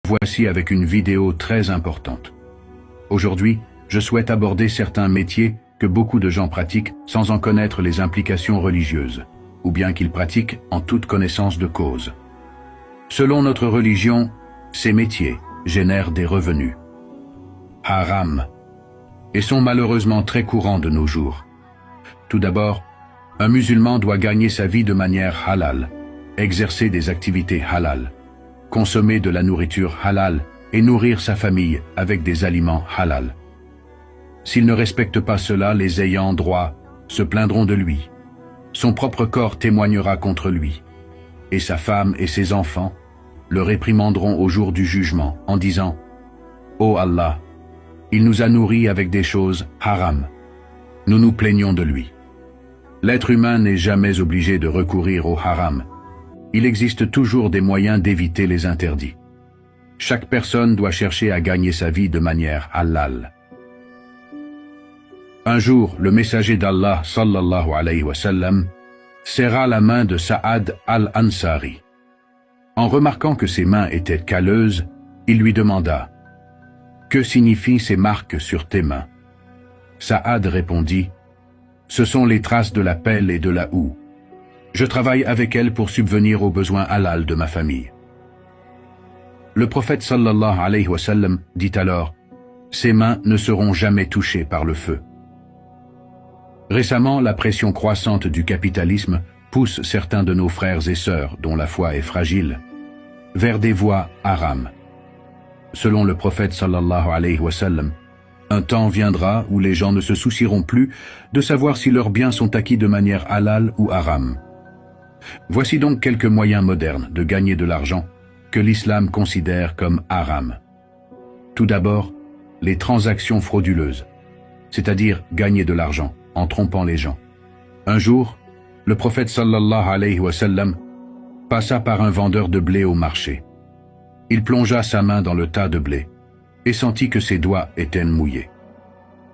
Voici avec une vidéo très importante. Aujourd'hui, je souhaite aborder certains métiers que beaucoup de gens pratiquent sans en connaître les implications religieuses, ou bien qu'ils pratiquent en toute connaissance de cause. Selon notre religion, ces métiers génèrent des revenus haram et sont malheureusement très courants de nos jours. Tout d'abord, un musulman doit gagner sa vie de manière halal, exercer des activités halal, consommer de la nourriture halal et nourrir sa famille avec des aliments halal. S'il ne respecte pas cela, les ayants droit se plaindront de lui. Son propre corps témoignera contre lui, et sa femme et ses enfants le réprimanderont au jour du jugement en disant « Ô Allah, il nous a nourris avec des choses haram. Nous nous plaignons de lui. » L'être humain n'est jamais obligé de recourir au haram. Il existe toujours des moyens d'éviter les interdits. Chaque personne doit chercher à gagner sa vie de manière halal. Un jour, le messager d'Allah, sallallahu alayhi wa sallam, serra la main de Saad al-Ansari. En remarquant que ses mains étaient calleuses, il lui demanda « Que signifient ces marques sur tes mains ?» Saad répondit « Ce sont les traces de la pelle et de la houe. Je travaille avec elles pour subvenir aux besoins halal de ma famille. » Le prophète sallallahu alayhi wa sallam dit alors « Ces mains ne seront jamais touchées par le feu. » Récemment, la pression croissante du capitalisme pousse certains de nos frères et sœurs, dont la foi est fragile, vers des voies haram. Selon le prophète sallallahu alayhi wa sallam, un temps viendra où les gens ne se soucieront plus de savoir si leurs biens sont acquis de manière halal ou haram. Voici donc quelques moyens modernes de gagner de l'argent que l'islam considère comme haram. Tout d'abord, les transactions frauduleuses, c'est-à-dire gagner de l'argent en trompant les gens. Un jour, le prophète sallallahu alayhi wa sallam passa par un vendeur de blé au marché. Il plongea sa main dans le tas de blé et sentit que ses doigts étaient mouillés.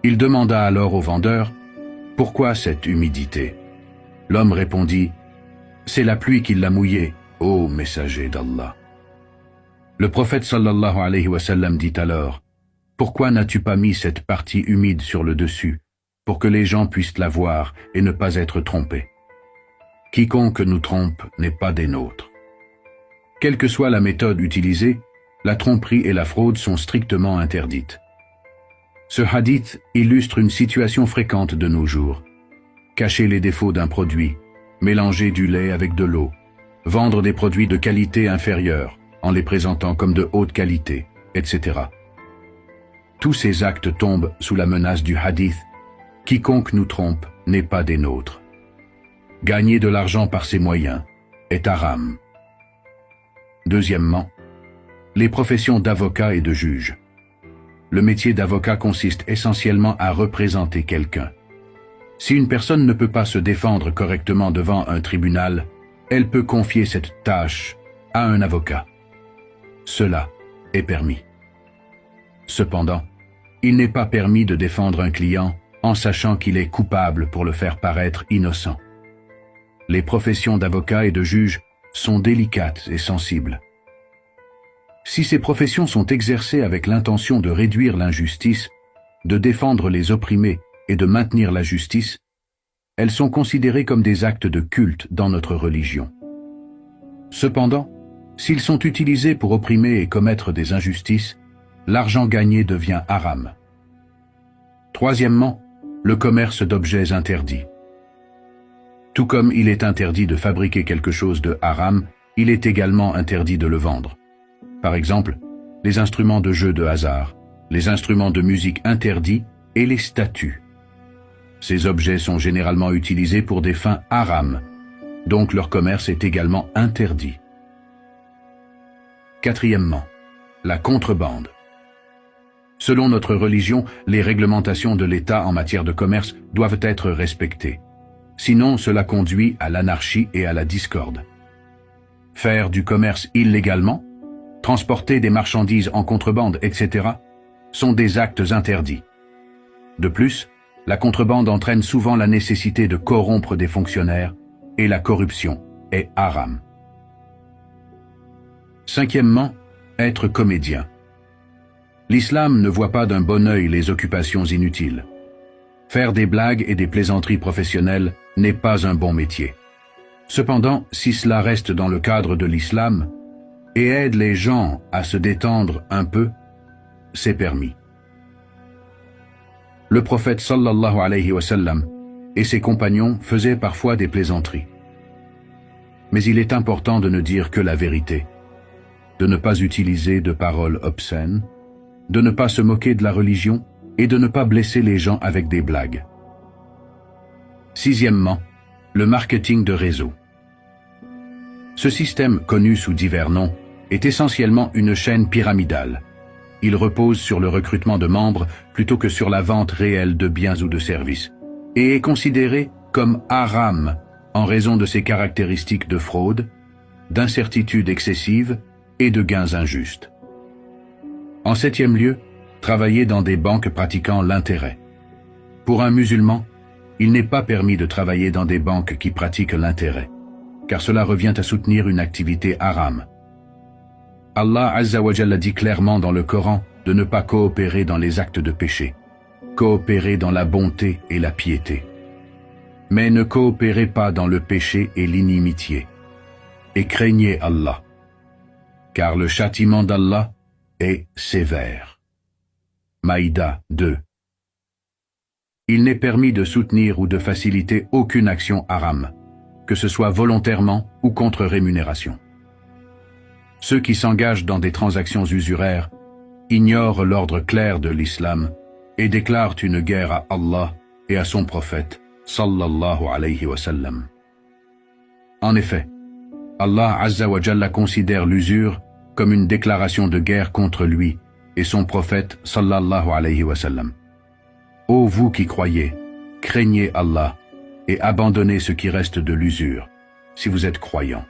Il demanda alors au vendeur « Pourquoi cette humidité ?» L'homme répondit « C'est la pluie qui l'a mouillé, ô messager d'Allah. » Le prophète sallallahu alayhi wa sallam dit alors « Pourquoi n'as-tu pas mis cette partie humide sur le dessus pour que les gens puissent la voir et ne pas être trompés? Quiconque nous trompe n'est pas des nôtres. » Quelle que soit la méthode utilisée, la tromperie et la fraude sont strictement interdites. Ce hadith illustre une situation fréquente de nos jours. Cacher les défauts d'un produit, mélanger du lait avec de l'eau, vendre des produits de qualité inférieure en les présentant comme de haute qualité, etc. Tous ces actes tombent sous la menace du hadith « Quiconque nous trompe n'est pas des nôtres ». Gagner de l'argent par ces moyens est haram. Deuxièmement, les professions d'avocat et de juge. Le métier d'avocat consiste essentiellement à représenter quelqu'un. Si une personne ne peut pas se défendre correctement devant un tribunal, elle peut confier cette tâche à un avocat. Cela est permis. Cependant, il n'est pas permis de défendre un client en sachant qu'il est coupable pour le faire paraître innocent. Les professions d'avocat et de juge sont délicates et sensibles. Si ces professions sont exercées avec l'intention de réduire l'injustice, de défendre les opprimés et de maintenir la justice, elles sont considérées comme des actes de culte dans notre religion. Cependant, s'ils sont utilisés pour opprimer et commettre des injustices, l'argent gagné devient haram. Troisièmement, le commerce d'objets interdits. Tout comme il est interdit de fabriquer quelque chose de haram, il est également interdit de le vendre. Par exemple, les instruments de jeu de hasard, les instruments de musique interdits et les statues. Ces objets sont généralement utilisés pour des fins haram, donc leur commerce est également interdit. Quatrièmement, la contrebande. Selon notre religion, les réglementations de l'État en matière de commerce doivent être respectées. Sinon, cela conduit à l'anarchie et à la discorde. Faire du commerce illégalement, transporter des marchandises en contrebande, etc., sont des actes interdits. De plus, la contrebande entraîne souvent la nécessité de corrompre des fonctionnaires et la corruption est haram. Cinquièmement, être comédien. L'islam ne voit pas d'un bon œil les occupations inutiles. Faire des blagues et des plaisanteries professionnelles n'est pas un bon métier. Cependant, si cela reste dans le cadre de l'islam et aide les gens à se détendre un peu, c'est permis. Le prophète sallallahu alayhi wa sallam et ses compagnons faisaient parfois des plaisanteries. Mais il est important de ne dire que la vérité, de ne pas utiliser de paroles obscènes, de ne pas se moquer de la religion et de ne pas blesser les gens avec des blagues. Sixièmement, le marketing de réseau. Ce système, connu sous divers noms, est essentiellement une chaîne pyramidale. Il repose sur le recrutement de membres plutôt que sur la vente réelle de biens ou de services, et est considéré comme haram en raison de ses caractéristiques de fraude, d'incertitude excessive et de gains injustes. En septième lieu, travailler dans des banques pratiquant l'intérêt. Pour un musulman, il n'est pas permis de travailler dans des banques qui pratiquent l'intérêt, car cela revient à soutenir une activité haram. Allah Azza wa Jalla dit clairement dans le Coran de ne pas coopérer dans les actes de péché, coopérer dans la bonté et la piété. Mais ne coopérez pas dans le péché et l'inimitié, et craignez Allah, car le châtiment d'Allah est sévère. Maïda 2. Il n'est permis de soutenir ou de faciliter aucune action haram, que ce soit volontairement ou contre rémunération. Ceux qui s'engagent dans des transactions usuraires ignorent l'ordre clair de l'islam et déclarent une guerre à Allah et à son prophète, sallallahu alayhi wa sallam. En effet, Allah Azza wa Jalla considère l'usure comme une déclaration de guerre contre lui et son prophète, sallallahu alayhi wa sallam. Ô vous qui croyez, craignez Allah et abandonnez ce qui reste de l'usure, si vous êtes croyants.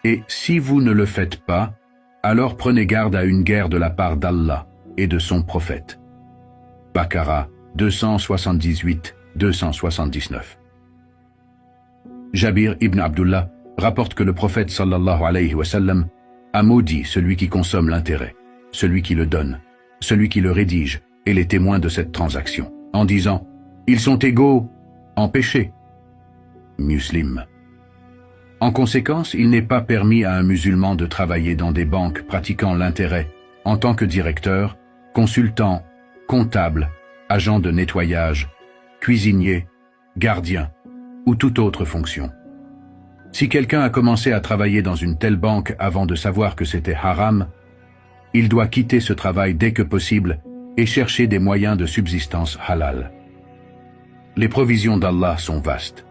Et si vous ne le faites pas, alors prenez garde à une guerre de la part d'Allah et de son prophète. Baqara 278-279. Jabir ibn Abdullah rapporte que le prophète sallallahu alayhi wa sallam a maudit celui qui consomme l'intérêt, celui qui le donne, celui qui le rédige et les témoins de cette transaction, en disant « Ils sont égaux en péché ». Muslim. En conséquence, il n'est pas permis à un musulman de travailler dans des banques pratiquant l'intérêt en tant que directeur, consultant, comptable, agent de nettoyage, cuisinier, gardien ou toute autre fonction. Si quelqu'un a commencé à travailler dans une telle banque avant de savoir que c'était haram, il doit quitter ce travail dès que possible et chercher des moyens de subsistance halal. Les provisions d'Allah sont vastes.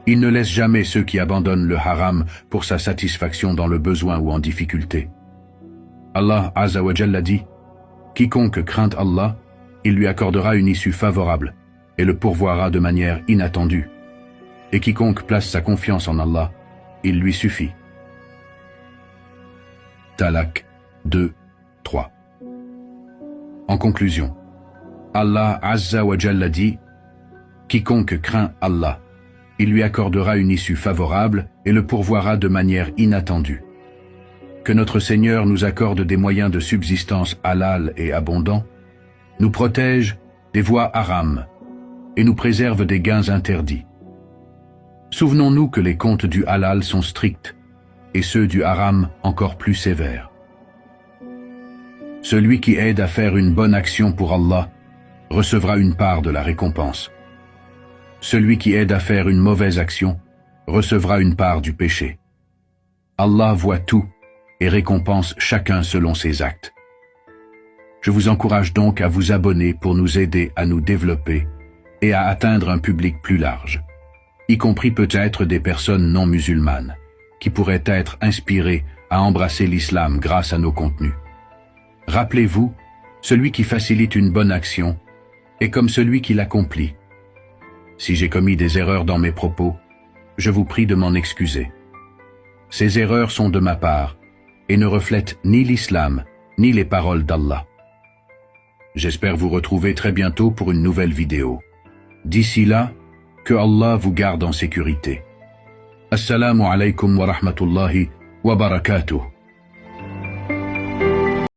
Il ne laisse jamais ceux qui abandonnent le haram pour sa satisfaction dans le besoin ou en difficulté. Allah Azza wa Jalla dit « Quiconque craint Allah, il lui accordera une issue favorable et le pourvoira de manière inattendue. Et quiconque place sa confiance en Allah, il lui suffit. » Talaq 2, 3. En conclusion, Allah Azza wa Jalla dit « Quiconque craint Allah, il lui accordera une issue favorable et le pourvoira de manière inattendue. » Que notre Seigneur nous accorde des moyens de subsistance halal et abondants, nous protège des voies haram et nous préserve des gains interdits. Souvenons-nous que les comptes du halal sont stricts et ceux du haram encore plus sévères. Celui qui aide à faire une bonne action pour Allah recevra une part de la récompense. Celui qui aide à faire une mauvaise action recevra une part du péché. Allah voit tout et récompense chacun selon ses actes. Je vous encourage donc à vous abonner pour nous aider à nous développer et à atteindre un public plus large, y compris peut-être des personnes non musulmanes, qui pourraient être inspirées à embrasser l'islam grâce à nos contenus. Rappelez-vous, celui qui facilite une bonne action est comme celui qui l'accomplit. Si j'ai commis des erreurs dans mes propos, je vous prie de m'en excuser. Ces erreurs sont de ma part et ne reflètent ni l'islam ni les paroles d'Allah. J'espère vous retrouver très bientôt pour une nouvelle vidéo. D'ici là, que Allah vous garde en sécurité. Assalamu alaikum wa rahmatullahi wa barakatuh.